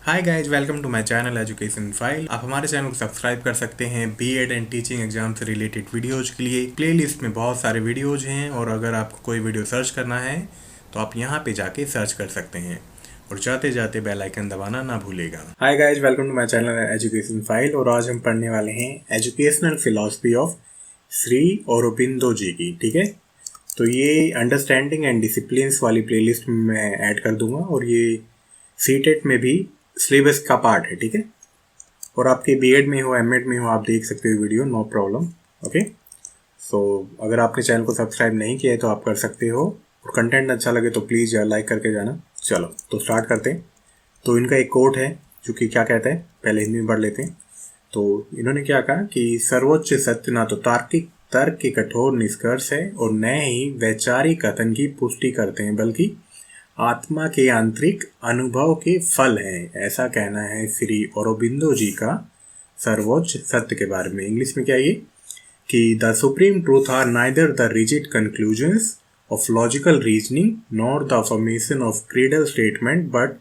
Hi guys, welcome to my channel education file. आप हमारे channel को सब्सक्राइब कर सकते हैं बीएड एंड टीचिंग एग्जाम से रिलेटेड वीडियोज के लिए। प्लेलिस्ट में बहुत सारे वीडियोज हैं और अगर आपको कोई वीडियो सर्च करना है तो आप यहाँ पे जाके सर्च कर सकते हैं और जाते जाते बेल आइकन दबाना ना भूलेगा। Hi guys, welcome to my channel education file और आज हम पढ़ने वाले हैं educational philosophy of Shri Aurobindo ji की। ठीक है, तो ये अंडरस्टैंडिंग एंड डिसिप्लिन्स वाली प्लेलिस्ट में मैं ऐड कर दूंगा और ये सीटेट में भी सिलेबस का पार्ट है। ठीक है, और आपके बीएड में हो एमएड में हो आप देख सकते हो वीडियो, नो प्रॉब्लम। ओके, सो अगर आपने चैनल को सब्सक्राइब नहीं किया है तो आप कर सकते हो और कंटेंट अच्छा लगे तो प्लीज़ लाइक करके जाना। चलो तो स्टार्ट करते हैं। तो इनका एक कोट है जो कि क्या कहता है, पहले हिंदी में पढ़ लेते हैं। तो इन्होंने क्या कहा कि सर्वोच्च सत्य ना तो तार्किक तर्क के कठोर निष्कर्ष है और न ही वैचारिक कथन की पुष्टि करते हैं, बल्कि आत्मा के आंतरिक अनुभव के फल हैं। ऐसा कहना है श्री अरबिंदो जी का सर्वोच्च सत्य के बारे में। इंग्लिश में क्या ये कि the supreme truth are neither the rigid conclusions of logical reasoning nor the affirmation of creedal statement but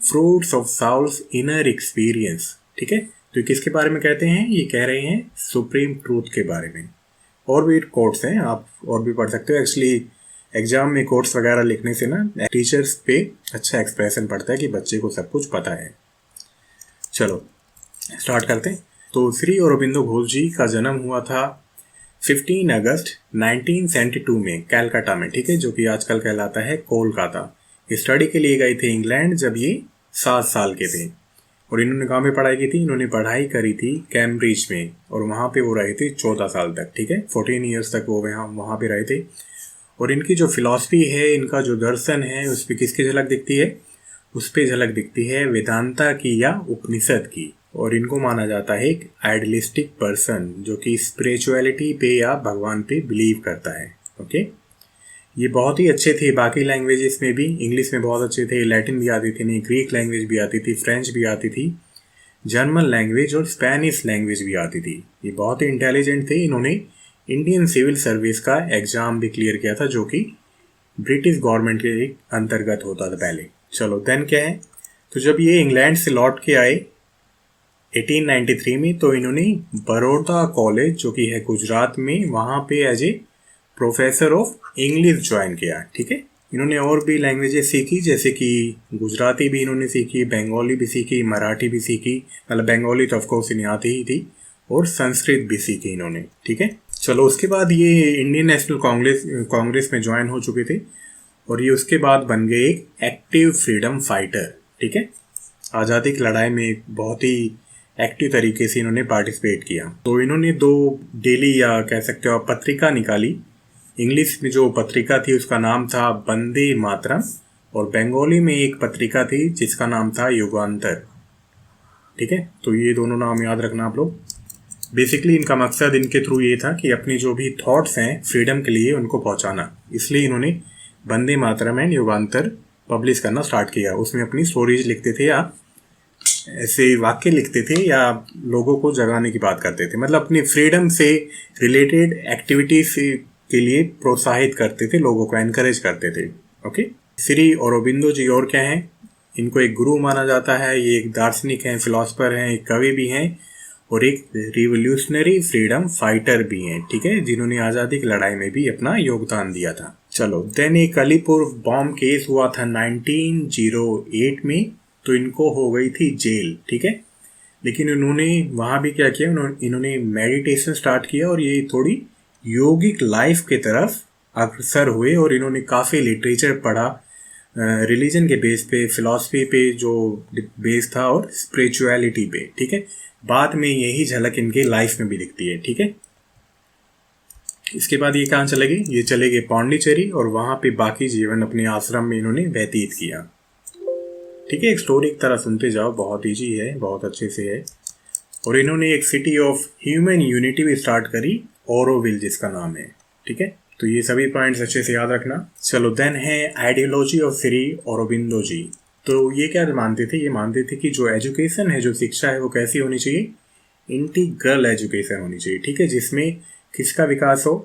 fruits of soul's inner experience. ठीक है, तो ये किसके बारे में कहते हैं? ये कह रहे हैं सुप्रीम ट्रूथ के बारे में। और भी कोट्स हैं, आप और भी पढ़ सकते हो। एक्चुअली एग्जाम में कोट्स वगैरह लिखने से ना टीचर्स पे अच्छा एक्सप्रेशन पड़ता है कि बच्चे को सब कुछ पता है। चलो स्टार्ट करते हैं। तो श्री अरबिंदो घोष जी का जन्म हुआ था 15 अगस्त 1972 में कैलकाटा में। ठीक है, जो कि आजकल कहलाता है कोलकाता। स्टडी के लिए गए थे इंग्लैंड जब ये 7 साल के थे। और इन्होंने कहाँ पे पढ़ाई की थी? इन्होंने पढ़ाई करी थी कैम्ब्रिज में और वहाँ पे वो रहे थे 14 साल तक। ठीक है, 14 ईयर्स तक वो वहाँ पे रहे थे। और इनकी जो फिलॉसफी है, इनका जो दर्शन है, उस पर किसकी झलक दिखती है? उस पर झलक दिखती है वेदांता की या उपनिषद की। और इनको माना जाता है एक आइडियलिस्टिक पर्सन जो कि स्पिरिचुअलिटी पे या भगवान पे बिलीव करता है। ओके, ये बहुत ही अच्छे थे बाकी लैंग्वेजेस में भी। इंग्लिश में बहुत अच्छे थे, लैटिन भी आती थी, नहीं ग्रीक लैंग्वेज भी आती थी, फ्रेंच भी आती थी, जर्मन लैंग्वेज और स्पेनिश लैंग्वेज भी आती थी। ये बहुत ही इंटेलिजेंट थे। इन्होंने इंडियन सिविल सर्विस का एग्जाम भी क्लियर किया था जो कि ब्रिटिश गवर्नमेंट के अंतर्गत होता था पहले। चलो देन क्या है, तो जब ये इंग्लैंड से लौट के आए 1893 में, तो इन्होंने बड़ौदा कॉलेज जो कि है गुजरात में, वहाँ पे as a professor of English join किया। ठीक है, इन्होंने और भी लैंग्वेजेस सीखी, जैसे कि गुजराती भी इन्होंने सीखी, बंगाली भी सीखी, मराठी भी सीखी, मतलब बंगाली तो ऑफकोर्स इन्हें आती ही थी, और संस्कृत भी सीखी इन्होंने। ठीक है, चलो उसके बाद ये इंडियन नेशनल कांग्रेस में ज्वाइन हो चुके थे और ये उसके बाद बन गए एक एक्टिव फ्रीडम फाइटर। ठीक है, आज़ादी की लड़ाई में बहुत ही एक्टिव तरीके से इन्होंने पार्टिसिपेट किया। तो इन्होंने 2 डेली या कह सकते हो पत्रिका निकाली। इंग्लिश में जो पत्रिका थी उसका नाम था वंदे मातरम और बंगाली में एक पत्रिका थी जिसका नाम था युगांतर। ठीक है, तो ये दोनों नाम याद रखना आप लोग। बेसिकली इनका मकसद इनके थ्रू ये था कि अपनी जो भी थॉट्स हैं फ्रीडम के लिए उनको पहुंचाना, इसलिए इन्होंने Vande Mataram and Yugantar publish करना स्टार्ट किया। उसमें अपनी स्टोरीज लिखते थे या ऐसे वाक्य लिखते थे या लोगों को जगाने की बात करते थे, मतलब अपनी फ्रीडम से रिलेटेड एक्टिविटीज के लिए प्रोत्साहित करते थे, लोगों को एनकरेज करते थे। ओके, श्री अरबिंदो जी और क्या हैं? इनको एक गुरु माना जाता है। ये एक दार्शनिक हैं, फिलोसफर हैं, एक कवि भी हैं और एक रिवोल्यूशनरी फ्रीडम फाइटर भी हैं। ठीक है, जिन्होंने आज़ादी की लड़ाई में भी अपना योगदान दिया था। चलो देन एक अलीपुर बॉम्ब केस हुआ था 1908 में, तो इनको हो गई थी जेल। ठीक है, लेकिन इन्होंने वहाँ भी क्या किया, इन्होंने मेडिटेशन स्टार्ट किया और ये थोड़ी योगिक लाइफ की तरफ अग्रसर हुए और इन्होंने काफ़ी लिटरेचर पढ़ा रिलीजन के बेस पे, फिलॉसफी पे जो बेस था और स्पिरिचुअलिटी पे। ठीक है, बाद में यही झलक इनके लाइफ में भी दिखती है। ठीक है, इसके बाद ये कहाँ चले गए? ये चले गए पौंडीचेरी और वहाँ पे बाकी जीवन अपने आश्रम में इन्होंने व्यतीत किया। ठीक है, एक स्टोरी की तरह सुनते जाओ, बहुत ईजी है, बहुत अच्छे से है। और इन्होंने एक सिटी ऑफ ह्यूमन यूनिटी भी स्टार्ट करी, ओरोविल जिसका नाम है। ठीक है, तो ये सभी पॉइंट्स अच्छे से याद रखना। चलो देन है आइडियोलॉजी ऑफ श्री अरबिंदो जी। तो ये क्या मानते थे? ये मानते थे कि जो एजुकेशन है, जो शिक्षा है, वो कैसी होनी चाहिए? इंटीग्रल एजुकेशन होनी चाहिए। ठीक है, जिसमें किसका विकास हो?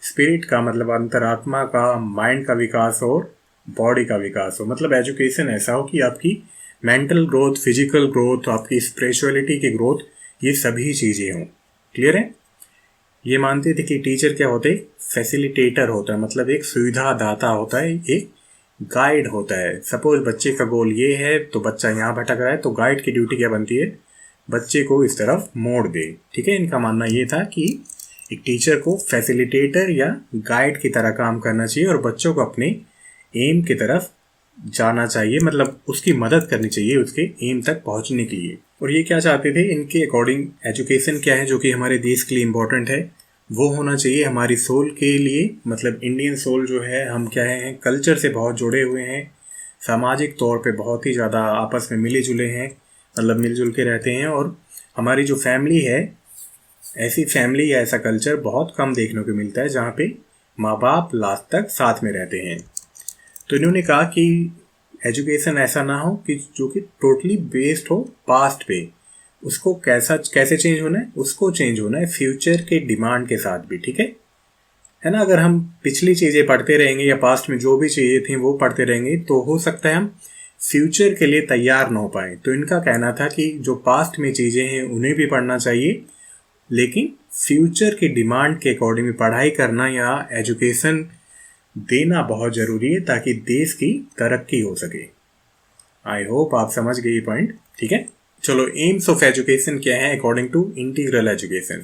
स्पिरिट का, मतलब अंतरात्मा का, माइंड का विकास हो और बॉडी का विकास हो। मतलब एजुकेशन ऐसा हो कि आपकी मेंटल ग्रोथ, फिजिकल ग्रोथ, आपकी स्पिरिचुअलिटी की ग्रोथ, ये सभी चीज़ें हों। क्लियर है? ये मानते थे कि टीचर क्या होते हैं? फैसिलिटेटर होता है, मतलब एक सुविधा दाता होता है, एक गाइड होता है। सपोज बच्चे का गोल ये है तो बच्चा यहाँ भटक रहा है, तो गाइड की ड्यूटी क्या बनती है? बच्चे को इस तरफ मोड़ दे। ठीक है, इनका मानना ये था कि एक टीचर को फैसिलिटेटर या गाइड की तरह काम करना चाहिए और बच्चों को अपने एम की तरफ जाना चाहिए, मतलब उसकी मदद करनी चाहिए उसके एम तक पहुंचने के लिए। और ये क्या चाहते थे? इनके अकॉर्डिंग एजुकेशन क्या है जो कि हमारे देश के लिए इम्पोर्टेंट है, वो होना चाहिए हमारी सोल के लिए। मतलब इंडियन सोल जो है, हम क्या है, कल्चर से बहुत जुड़े हुए हैं, सामाजिक तौर पे बहुत ही ज़्यादा आपस में मिले जुले हैं, मतलब मिलजुल के रहते हैं। और हमारी जो फैमिली है, ऐसी फैमिली या ऐसा कल्चर बहुत कम देखने को मिलता है जहाँ पे माँ बाप लास्ट तक साथ में रहते हैं। तो इन्होंने कहा कि एजुकेशन ऐसा ना हो कि जो कि टोटली बेस्ड हो पास्ट पे, उसको कैसे चेंज होना है? उसको चेंज होना है फ्यूचर के डिमांड के साथ भी। ठीक है ना? अगर हम पिछली चीज़ें पढ़ते रहेंगे या पास्ट में जो भी चीज़ें थी वो पढ़ते रहेंगे तो हो सकता है हम फ्यूचर के लिए तैयार ना हो पाए। तो इनका कहना था कि जो पास्ट में चीज़ें हैं उन्हें भी पढ़ना चाहिए, लेकिन फ्यूचर की डिमांड के अकॉर्डिंग पढ़ाई करना या एजुकेशन देना बहुत ज़रूरी है ताकि देश की तरक्की हो सके। आई होप आप समझ गए ये पॉइंट। ठीक है, चलो एम्स ऑफ एजुकेशन क्या है अकॉर्डिंग टू इंटीग्रल एजुकेशन।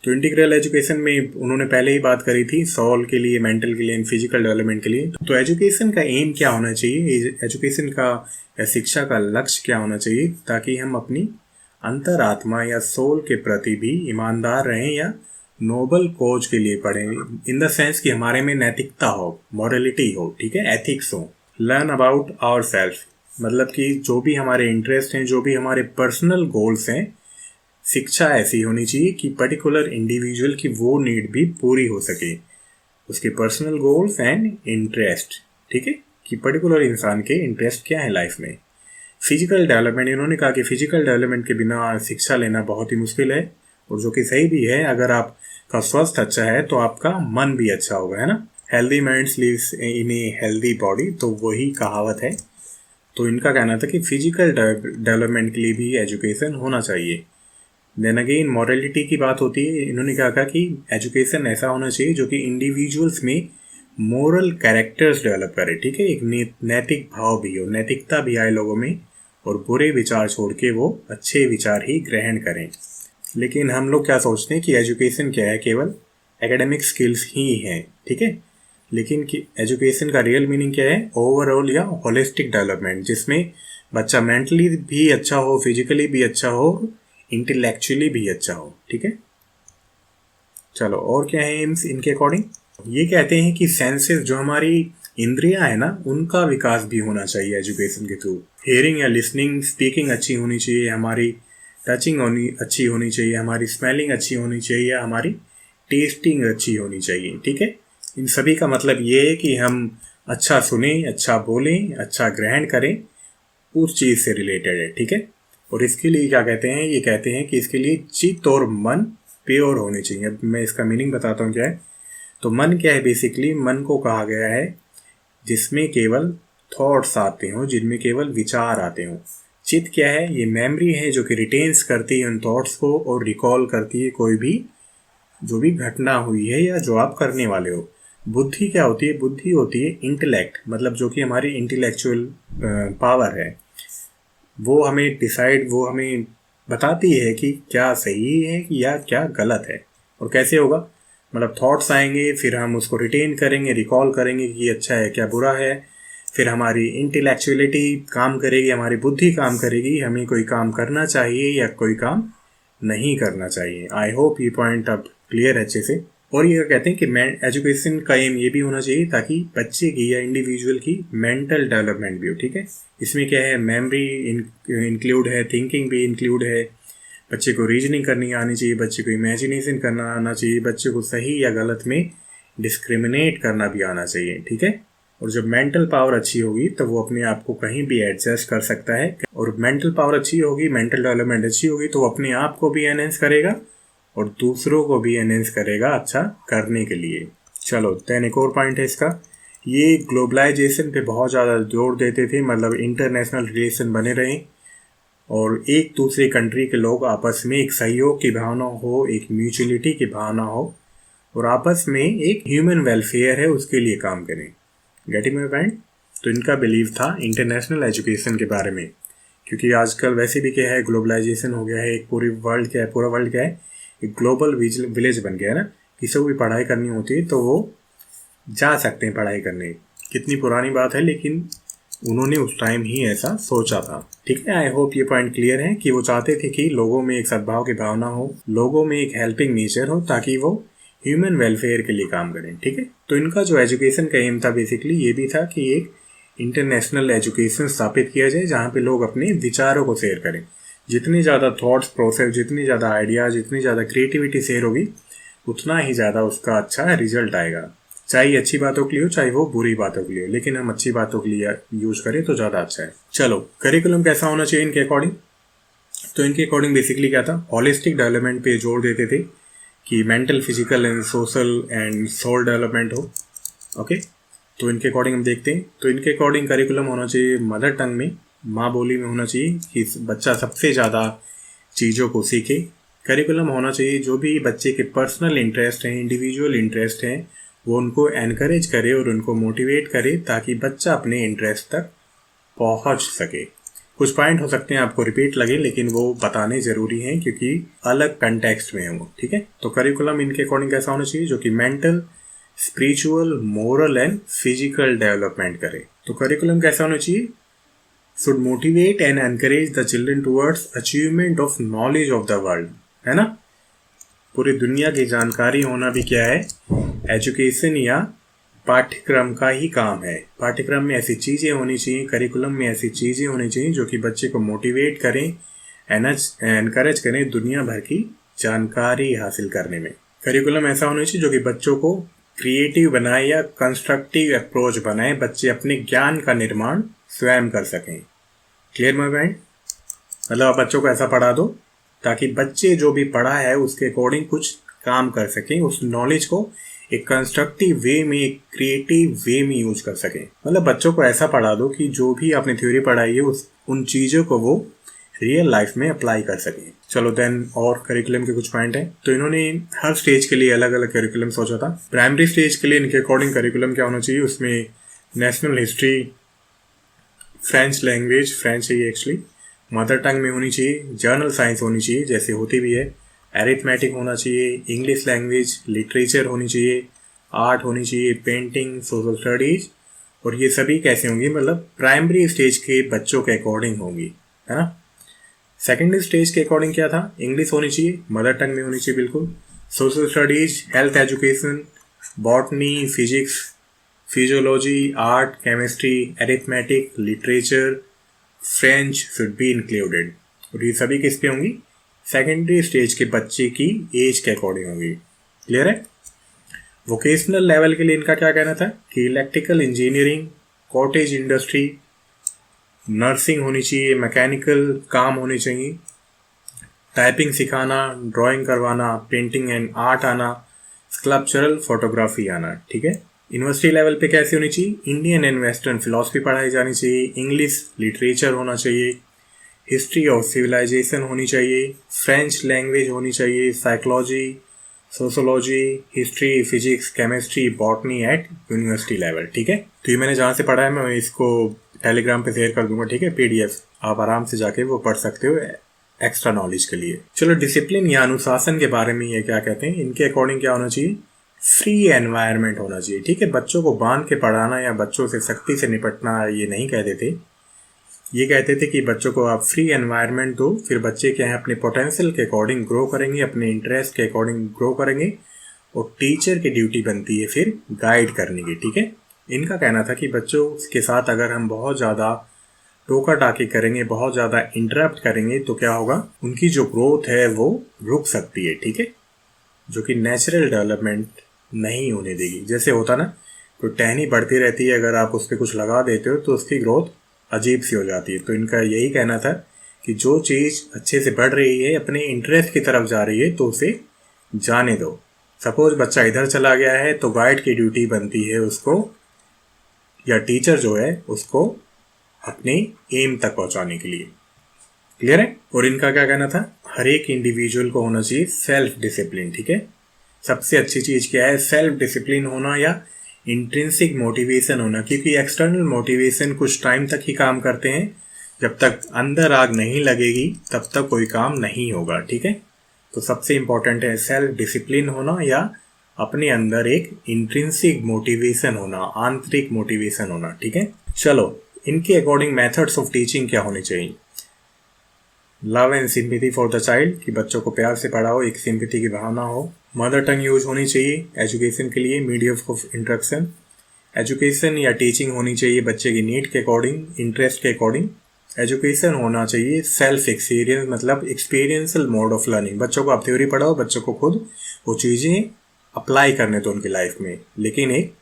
तो इंटीग्रल एजुकेशन में उन्होंने पहले ही बात करी थी, सोल के लिए, मेंटल के लिए, फिजिकल डेवलपमेंट के लिए। तो एजुकेशन का एम क्या होना चाहिए, एजुकेशन का या शिक्षा का लक्ष्य क्या होना चाहिए, ताकि हम अपनी अंतरात्मा या सोल के प्रति भी ईमानदार रहें या नोबल कोज के लिए पढ़ें, इन द सेंस कि हमारे में नैतिकता हो, मॉरलिटी हो, ठीक है, एथिक्स हो। लर्न अबाउट आवर सेल्फ, मतलब कि जो भी हमारे इंटरेस्ट हैं, जो भी हमारे पर्सनल गोल्स हैं, शिक्षा ऐसी होनी चाहिए कि पर्टिकुलर इंडिविजुअल की वो नीड भी पूरी हो सके, उसके पर्सनल गोल्स एंड इंटरेस्ट। ठीक है, कि पर्टिकुलर इंसान के इंटरेस्ट क्या है लाइफ में। फिजिकल डेवलपमेंट, इन्होंने कहा कि फिजिकल डेवलपमेंट के बिना शिक्षा लेना बहुत ही मुश्किल है, और जो कि सही भी है। अगर आपका स्वास्थ्य अच्छा है तो आपका मन भी अच्छा होगा, है ना। Healthy minds lives in a healthy body, तो वही कहावत है। तो इनका कहना था कि फिजिकल डेवलपमेंट के लिए भी एजुकेशन होना चाहिए। देन अगेन मॉरलिटी की बात होती है, इन्होंने कहा कि एजुकेशन ऐसा होना चाहिए जो कि इंडिविजुअल्स में मोरल कैरेक्टर्स डेवलप करे। ठीक है, एक नैतिक भाव भी हो, नैतिकता भी आए लोगों में, और बुरे विचार छोड़ के वो अच्छे विचार ही ग्रहण करें। लेकिन हम लोग क्या सोचते हैं कि एजुकेशन क्या है, केवल एकेडमिक स्किल्स ही हैं। ठीक है, लेकिन कि एजुकेशन का रियल मीनिंग क्या है, ओवरऑल या होलिस्टिक डेवलपमेंट, जिसमें बच्चा मेंटली भी अच्छा हो, फिजिकली भी अच्छा हो, इंटेलेक्चुअली भी अच्छा हो। ठीक है, चलो और क्या है एम्स इनके अकॉर्डिंग। ये कहते हैं कि सेंसेस, जो हमारी इंद्रियां है ना, उनका विकास भी होना चाहिए एजुकेशन के थ्रू। हियरिंग या लिसनिंग, स्पीकिंग अच्छी होनी चाहिए, हमारी टचिंग अच्छी होनी चाहिए, हमारी स्मेलिंग अच्छी होनी चाहिए, हमारी टेस्टिंग अच्छी होनी चाहिए। ठीक है, इन सभी का मतलब ये है कि हम अच्छा सुने, अच्छा बोलें, अच्छा ग्रहण करें, उस चीज़ से रिलेटेड है। ठीक है, और इसके लिए क्या कहते हैं, ये कहते हैं कि इसके लिए चित्त और मन प्योर होने चाहिए। अब मैं इसका मीनिंग बताता हूँ क्या है। तो मन क्या है, बेसिकली मन को कहा गया है जिसमें केवल थॉट्स आते हों, जिनमें केवल विचार आते हों। चित्त क्या है, ये मेमोरी है जो कि रिटेन्स करती है उन थॉट्स को और रिकॉल करती है कोई भी जो भी घटना हुई है या जो आप करने वाले हो। बुद्धि क्या होती है, बुद्धि होती है इंटेलेक्ट, मतलब जो कि हमारी इंटेलेक्चुअल पावर है, वो हमें बताती है कि क्या सही है या क्या गलत है। और कैसे होगा, मतलब थॉट्स आएंगे, फिर हम उसको रिटेन करेंगे, रिकॉल करेंगे कि ये अच्छा है क्या बुरा है, फिर हमारी इंटेलेक्चुअलिटी काम करेगी, हमारी बुद्धि काम करेगी, हमें कोई काम करना चाहिए या कोई काम नहीं करना चाहिए। आई होप ये पॉइंट अब क्लियर है अच्छे से। और ये कहते हैं कि एजुकेशन का एम ये भी होना चाहिए ताकि बच्चे की या इंडिविजुअल की मेंटल डेवलपमेंट भी हो। ठीक है, इसमें क्या है, मेमोरी इंक्लूड है, थिंकिंग भी इंक्लूड है, बच्चे को रीजनिंग करनी आनी चाहिए, बच्चे को इमेजिनेशन करना आना चाहिए, बच्चे को सही या गलत में डिस्क्रिमिनेट करना भी आना चाहिए। ठीक है, और जब मेंटल पावर अच्छी होगी तो वो अपने आप को कहीं भी एडजस्ट कर सकता है, और मेंटल पावर अच्छी होगी, मेंटल डेवलपमेंट अच्छी होगी तो अपने आप को भी एनहेंस करेगा और दूसरों को भी एनहेंस करेगा अच्छा करने के लिए। चलो देन एक और पॉइंट है इसका, ये ग्लोबलाइजेशन पे बहुत ज़्यादा जोर देते थे, मतलब इंटरनेशनल रिलेशन बने रहें और एक दूसरे कंट्री के लोग आपस में एक सहयोग की भावना हो, एक म्यूचुअलिटी की भावना हो और आपस में एक ह्यूमन वेलफेयर है उसके लिए काम करें। Getting my point? तो इनका बिलीव था इंटरनेशनल एजुकेशन के बारे में, क्योंकि आजकल वैसे भी क्या है, ग्लोबलाइजेशन हो गया है, एक पूरी वर्ल्ड क्या है, पूरा वर्ल्ड क्या है, एक ग्लोबल विलेज बन गया है ना। किसी को भी पढ़ाई करनी होती है तो वो जा सकते हैं पढ़ाई करने। कितनी पुरानी बात है, लेकिन उन्होंने उस टाइम ही ऐसा सोचा था। ठीक है, आई होप ये पॉइंट क्लियर है कि वो चाहते थे कि लोगों में एक सद्भाव की भावना हो, लोगों में एक हेल्पिंग नेचर हो, ताकि वो ह्यूमन वेलफेयर के लिए काम करें। ठीक है, तो इनका जो एजुकेशन का एम था बेसिकली ये भी था कि एक इंटरनेशनल एजुकेशन स्थापित किया जाए जहाँ पे लोग अपने विचारों को शेयर करें। जितनी ज़्यादा थॉट्स प्रोसेस, जितनी ज़्यादा आइडियाज, जितनी ज़्यादा क्रिएटिविटी शेयर होगी, उतना ही ज़्यादा उसका अच्छा रिजल्ट आएगा। चाहे अच्छी बातों के लिए हो, चाहे वो बुरी बातों के लिए हो, लेकिन हम अच्छी बातों के लिए यूज करें तो ज़्यादा अच्छा है। चलो, करिकुलम कैसा होना चाहिए इनके अकॉर्डिंग? तो इनके अकॉर्डिंग बेसिकली क्या था, हॉलिस्टिक डेवलपमेंट पे जोर देते थे कि mental, physical and social and soul development हो। ओके, तो इनके अकॉर्डिंग हम देखते हैं। तो इनके अकॉर्डिंग करिकुलम होना चाहिए मदर टंग में, माँ बोली में होना चाहिए कि बच्चा सबसे ज़्यादा चीज़ों को सीखे। करिकुलम होना चाहिए जो भी बच्चे के पर्सनल इंटरेस्ट हैं, इंडिविजुअल इंटरेस्ट हैं, वो उनको एनकरेज करे और उनको मोटिवेट करे ताकि बच्चा अपने इंटरेस्ट तक पहुंच सके। कुछ पॉइंट हो सकते हैं आपको रिपीट लगे, लेकिन वो बताने ज़रूरी हैं क्योंकि अलग कंटेक्स्ट में है वो। ठीक है, तो करिकुलम इनके अकॉर्डिंग कैसा होना चाहिए जो कि mental, spiritual, moral and physical development करे। तो करिकुलम कैसा होना चाहिए? Should motivate and encourage the children towards achievement of knowledge of the world, है ना। पूरी दुनिया की जानकारी होना भी क्या है, एजुकेशन या पाठ्यक्रम का ही काम है। पाठ्यक्रम में ऐसी चीज़ें होनी चाहिए, करिकुलम में ऐसी चीज़ें होनी चाहिए जो कि बच्चे को मोटिवेट करें, एनकरेज करें दुनिया भर की जानकारी हासिल करने में। करिकुलम ऐसा होना चाहिए जो कि बच्चों को क्रिएटिव बनाए या कंस्ट्रक्टिव अप्रोच बनाए, बच्चे अपने ज्ञान का निर्माण स्वयं कर सकें। Clear my point? मतलब आप बच्चों को ऐसा पढ़ा दो ताकि बच्चे जो भी पढ़ा है उसके अकॉर्डिंग कुछ काम कर सकें, उस नॉलेज को एक कंस्ट्रक्टिव वे में, एक क्रिएटिव वे में यूज कर सकें। मतलब बच्चों को ऐसा पढ़ा दो कि जो भी आपने थ्योरी पढ़ाई है उन चीज़ों को वो रियल लाइफ में अप्लाई कर सकें। चलो देन, और करिकुलम के कुछ पॉइंट हैं। तो इन्होंने हर स्टेज के लिए अलग अलग करिकुलम सोचा था। प्राइमरी स्टेज के लिए इनके अकॉर्डिंग करिकुलम क्या होना चाहिए, उसमें national history, French language, French है ये एक्चुअली, मदर टंग में होनी चाहिए, जर्नल साइंस होनी चाहिए जैसे होती भी है, एरिथमेटिक होना चाहिए, इंग्लिश लैंग्वेज, लिटरेचर होनी चाहिए, आर्ट होनी चाहिए, पेंटिंग, सोशल स्टडीज। और ये सभी कैसे होंगी, मतलब प्राइमरी स्टेज के बच्चों के अकॉर्डिंग होंगी, है ना। सेकेंडरी स्टेज के अकॉर्डिंग क्या था, इंग्लिश होनी चाहिए, मदर टंग में होनी चाहिए बिल्कुल, social studies, health education, botany, physics, physiology, art, chemistry, arithmetic, literature, French should be included. और ये सभी किस पे होंगी, सेकेंडरी स्टेज के बच्चे की एज के अकॉर्डिंग होंगी। क्लियर है? वोकेशनल लेवल के लिए इनका क्या कहना था कि electrical engineering, cottage industry, nursing होनी चाहिए, मैकेनिकल काम होने चाहिए, टाइपिंग सिखाना, ड्राइंग करवाना, पेंटिंग एंड आर्ट आना, स्कल्पचरल फोटोग्राफी आना। ठीक है, यूनिवर्सिटी लेवल पे कैसी होनी चाहिए, इंडियन एंड वेस्टर्न फिलॉसफी पढ़ाई जानी चाहिए, इंग्लिश लिटरेचर होना चाहिए, हिस्ट्री ऑफ सिविलाइजेशन होनी चाहिए, फ्रेंच लैंग्वेज होनी चाहिए, psychology, sociology, history, physics, chemistry, botany at university level. ठीक है, तो ये मैंने जहाँ से पढ़ा है मैं इसको टेलीग्राम पे शेयर कर दूंगा। ठीक है, पीडीएफ आप आराम से जाके वो पढ़ सकते हो एक्स्ट्रा नॉलेज के लिए। चलो, डिसिप्लिन या अनुशासन के बारे में ये क्या कहते हैं, इनके अकॉर्डिंग क्या होना चाहिए, फ्री एनवायरनमेंट होना चाहिए। ठीक है, बच्चों को बांध के पढ़ाना या बच्चों से सख्ती से निपटना ये नहीं कहते थे, ये कहते थे कि बच्चों को आप फ्री एनवायरनमेंट दो, फिर बच्चे क्या है अपने पोटेंशियल के अकॉर्डिंग ग्रो करेंगे, अपने इंटरेस्ट के अकॉर्डिंग ग्रो करेंगे, और टीचर की ड्यूटी बनती है फिर गाइड करने की। ठीक है, इनका कहना था कि बच्चों के साथ अगर हम बहुत ज़्यादा टोका टाकी करेंगे, बहुत ज़्यादा इंटरप्ट करेंगे तो क्या होगा, उनकी जो ग्रोथ है वो रुक सकती है। ठीक है, जो कि नेचुरल डेवलपमेंट नहीं होने देगी। जैसे होता ना, कोई टहनी बढ़ती रहती है, अगर आप उस पर कुछ लगा देते हो तो उसकी ग्रोथ अजीब सी हो जाती है। तो इनका यही कहना था कि जो चीज़ अच्छे से बढ़ रही है, अपने इंटरेस्ट की तरफ जा रही है, तो उसे जाने दो। सपोज बच्चा इधर चला गया है तो गाइड की ड्यूटी बनती है उसको या टीचर जो है उसको अपने एम तक पहुंचाने के लिए। क्लियर है? और इनका क्या कहना था, हर एक इंडिविजुअल को होना चाहिए सेल्फ डिसिप्लिन। ठीक है, सबसे अच्छी चीज क्या है, सेल्फ डिसिप्लिन होना या इंट्रिंसिक मोटिवेशन होना, क्योंकि एक्सटर्नल मोटिवेशन कुछ टाइम तक ही काम करते हैं, जब तक अंदर आग नहीं लगेगी तब तक कोई काम नहीं होगा। ठीक है, तो सबसे इंपॉर्टेंट है सेल्फ डिसिप्लिन होना या अपने अंदर एक इंट्रिंसिक मोटिवेशन होना, आंतरिक मोटिवेशन होना। ठीक है, चलो इनके अकॉर्डिंग मेथड्स ऑफ टीचिंग क्या होने चाहिए। Love and sympathy for the child, कि बच्चों को प्यार से पढ़ाओ, एक सिंपैथी की भावना हो। मदर टंग यूज होनी चाहिए एजुकेशन के लिए, मीडियम ऑफ इंस्ट्रक्शन। एजुकेशन या टीचिंग होनी चाहिए बच्चे की नीड के अकॉर्डिंग, इंटरेस्ट के अकॉर्डिंग। एजुकेशन होना चाहिए सेल्फ एक्सपीरियंस, मतलब एक्सपीरियंशियल मोड ऑफ लर्निंग। बच्चों को आप थ्योरी पढ़ाओ, बच्चों को खुद वो चीज़ें अप्लाई करने दो उनकी लाइफ में, लेकिन एक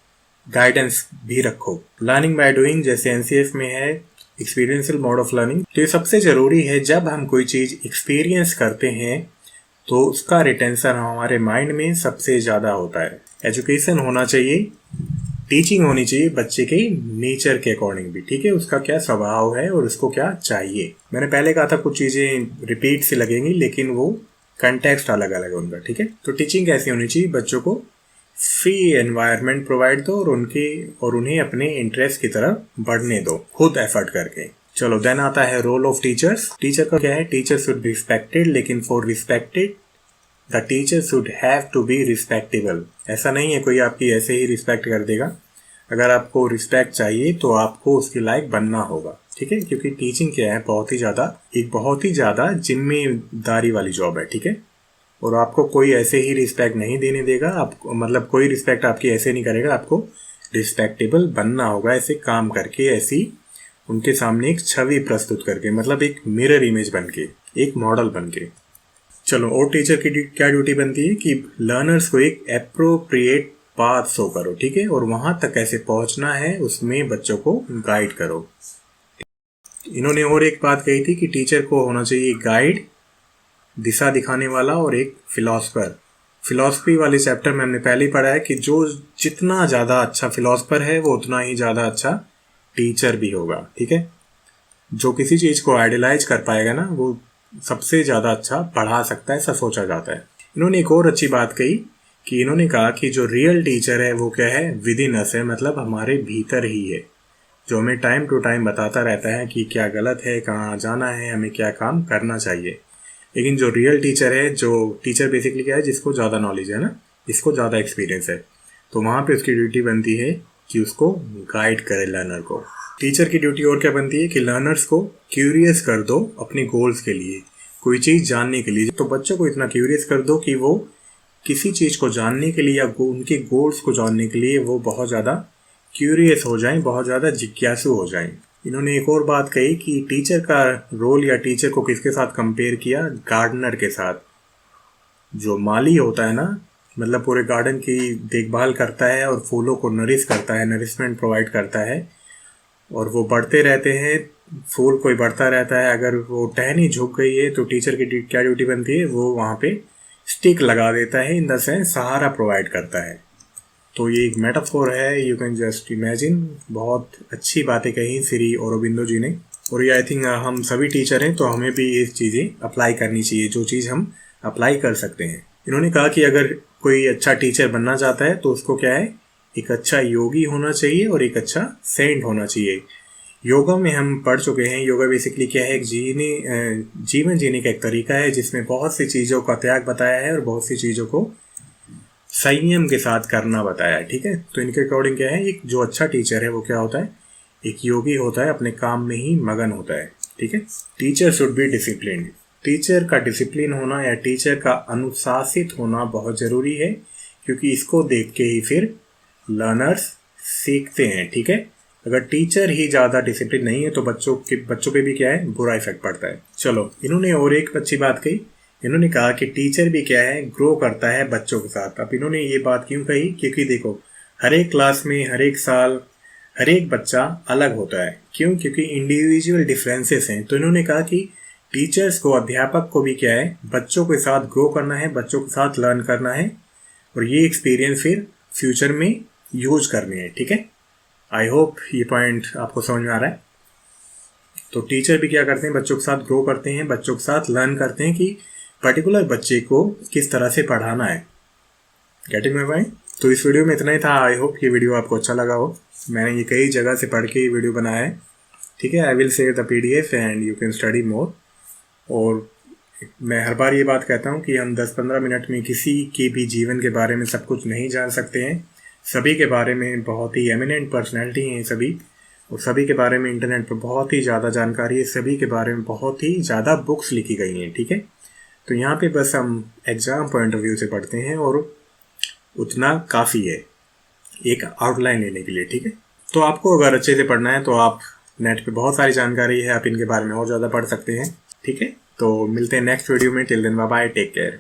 गाइडेंस भी रखो। लर्निंग बाय डूइंग, जैसे एनसीएफ में है एक्सपीरियंशियल मोड ऑफ लर्निंग। तो ये सबसे ज़रूरी है, जब हम कोई चीज़ एक्सपीरियंस करते हैं तो उसका रिटेंशन हमारे माइंड में सबसे ज़्यादा होता है। एजुकेशन होना चाहिए, टीचिंग होनी चाहिए बच्चे के नेचर के अकॉर्डिंग भी। ठीक है, उसका क्या स्वभाव है और उसको क्या चाहिए। मैंने पहले कहा था कुछ चीज़ें रिपीट से लगेंगी, लेकिन वो कंटेक्स्ट अलग अलग है उनका। ठीक है, तो टीचिंग कैसी होनी चाहिए, बच्चों को फ्री एनवायरनमेंट प्रोवाइड दो और उन्हें अपने इंटरेस्ट की तरफ बढ़ने दो, खुद एफर्ट करके। चलो देन आता है रोल ऑफ टीचर्स। टीचर का क्या है, टीचर शुड बी रिस्पेक्टेड, लेकिन for respected the teacher should have to be respectable. ऐसा नहीं है कोई आपकी ऐसे ही रिस्पेक्ट कर देगा। अगर आपको रिस्पेक्ट चाहिए तो आपको उसके लायक बनना होगा। ठीक है, क्योंकि टीचिंग क्या है, बहुत ही ज़्यादा जिम्मेदारी वाली जॉब है। ठीक है, और आपको कोई ऐसे ही रिस्पेक्ट नहीं देने देगा, आपको मतलब कोई रिस्पेक्ट आपकी ऐसे नहीं करेगा, आपको रिस्पेक्टेबल बनना होगा ऐसे काम करके, ऐसी उनके सामने एक छवि प्रस्तुत करके, मतलब एक मिरर इमेज बन के, एक मॉडल बन के। चलो, और टीचर की क्या ड्यूटी बनती है कि लर्नर्स को एक एप्रोप्रिएट पाथ शो करो। ठीक है, और वहां तक कैसे पहुंचना है उसमें बच्चों को गाइड करो। इन्होंने और एक बात कही थी कि टीचर को होना चाहिए गाइड, दिशा दिखाने वाला, और एक फिलॉसफर। फिलॉसफी वाले चैप्टर में हमने पहले ही पढ़ा है कि जो जितना ज़्यादा अच्छा फिलॉसफर है वो उतना ही ज़्यादा अच्छा टीचर भी होगा। ठीक है, जो किसी चीज़ को आइडियलाइज कर पाएगा ना, वो सबसे ज़्यादा अच्छा पढ़ा सकता है, ऐसा सोचा जाता है। इन्होंने एक और अच्छी बात कही कि इन्होंने कहा कि जो रियल टीचर है वो क्या है, विद इन अस है, मतलब हमारे भीतर ही है, जो हमें टाइम टू टाइम बताता रहता है कि क्या गलत है, कहाँ जाना है, हमें क्या काम करना चाहिए। लेकिन जो रियल टीचर है, जो टीचर बेसिकली क्या है, जिसको ज़्यादा नॉलेज है ना, जिसको ज़्यादा एक्सपीरियंस है, तो वहाँ पे उसकी ड्यूटी बनती है कि उसको गाइड करे लर्नर को। टीचर की ड्यूटी और क्या बनती है कि लर्नर्स को क्यूरियस कर दो अपने गोल्स के लिए, कोई चीज़ जानने के लिए। तो बच्चों को इतना क्यूरियस कर दो कि वो किसी चीज़ को जानने के लिए या उनके गोल्स को जानने के लिए वो बहुत ज़्यादा क्यूरियस हो जाएं, बहुत ज़्यादा जिज्ञासु हो जाएं। इन्होंने एक और बात कही कि टीचर का रोल या टीचर को किसके साथ कंपेयर किया, गार्डनर के साथ। जो माली होता है ना, मतलब पूरे गार्डन की देखभाल करता है और फूलों को नरिश करता है, नरिशमेंट प्रोवाइड करता है, और वो बढ़ते रहते हैं, फूल कोई बढ़ता रहता है। अगर वो टहनी झुक गई है तो टीचर की क्या ड्यूटी बनती है, वो वहाँ पे स्टिक लगा देता है, in the sense Sahara provide करता है। तो ये एक मेटाफोर है, यू कैन जस्ट इमेजिन। बहुत अच्छी बातें कही श्री औरोबिंदो जी ने, और ये आई थिंक हम सभी टीचर हैं तो हमें भी ये चीज़ें अप्लाई करनी चाहिए, जो चीज़ हम अप्लाई कर सकते हैं। इन्होंने कहा कि अगर कोई अच्छा टीचर बनना चाहता है तो उसको क्या है, एक अच्छा योगी होना चाहिए और एक अच्छा सेंट होना चाहिए। योगा में हम पढ़ चुके हैं, योगा बेसिकली क्या है, एक जीवन जीने का एक तरीका है जिसमें बहुत सी चीज़ों का त्याग बताया है और बहुत सी चीज़ों को संयम के साथ करना बताया है। ठीक है, तो इनके अकॉर्डिंग क्या है, एक जो अच्छा टीचर है वो क्या होता है, एक योगी होता है, अपने काम में ही मगन होता है। ठीक है, teacher should B disciplined. Teacher का डिसिप्लिन होना या टीचर का अनुशासित होना बहुत ज़रूरी है, क्योंकि इसको देख के ही फिर लर्नर्स सीखते हैं। ठीक है, अगर टीचर ही ज़्यादा डिसिप्लिन नहीं है तो बच्चों पे भी क्या है, बुरा इफेक्ट पड़ता है। चलो, इन्होंने और एक अच्छी बात कही, इन्होंने कहा कि टीचर भी क्या है, ग्रो करता है बच्चों के साथ। अब इन्होंने ये बात क्यों कही, क्योंकि देखो हर एक क्लास में हर एक साल हर एक बच्चा अलग होता है। क्यों, क्योंकि इंडिविजुअल डिफरेंसेस हैं। तो इन्होंने कहा कि टीचर्स को, अध्यापक को भी क्या है, बच्चों के साथ ग्रो करना है, बच्चों के साथ लर्न करना है, और ये एक्सपीरियंस फिर फ्यूचर में यूज करने हैं। ठीक है, आई होप ये पॉइंट आपको समझ में आ रहा है। तो टीचर भी क्या करते हैं, बच्चों के साथ ग्रो करते हैं, बच्चों के साथ लर्न करते हैं कि पर्टिकुलर बच्चे को किस तरह से पढ़ाना है। Getting my point? तो इस वीडियो में इतना ही था। आई होप ये वीडियो आपको अच्छा लगा हो। मैंने ये कई जगह से पढ़ के ये वीडियो बनाया है, ठीक है। I will share the PDF and you can study more. और मैं हर बार ये बात कहता हूँ कि हम 10-15 मिनट में किसी के भी जीवन के बारे में सब कुछ नहीं जान सकते हैं। सभी के बारे में बहुत ही एमिनेंट पर्सनैलिटी हैं सभी, और सभी के बारे में इंटरनेट पर बहुत ही ज़्यादा जानकारी है, सभी के बारे में बहुत ही ज़्यादा बुक्स लिखी गई हैं, ठीक है। तो यहाँ पे बस हम एग्ज़ाम पॉइंट ऑफ व्यू से पढ़ते हैं और उतना काफ़ी है एक आउटलाइन लेने के लिए, ठीक है। तो आपको अगर अच्छे से पढ़ना है तो आप नेट पे बहुत सारी जानकारी है, आप इनके बारे में और ज़्यादा पढ़ सकते हैं, ठीक है। तो मिलते हैं नेक्स्ट वीडियो में। Till then bye bye, take care.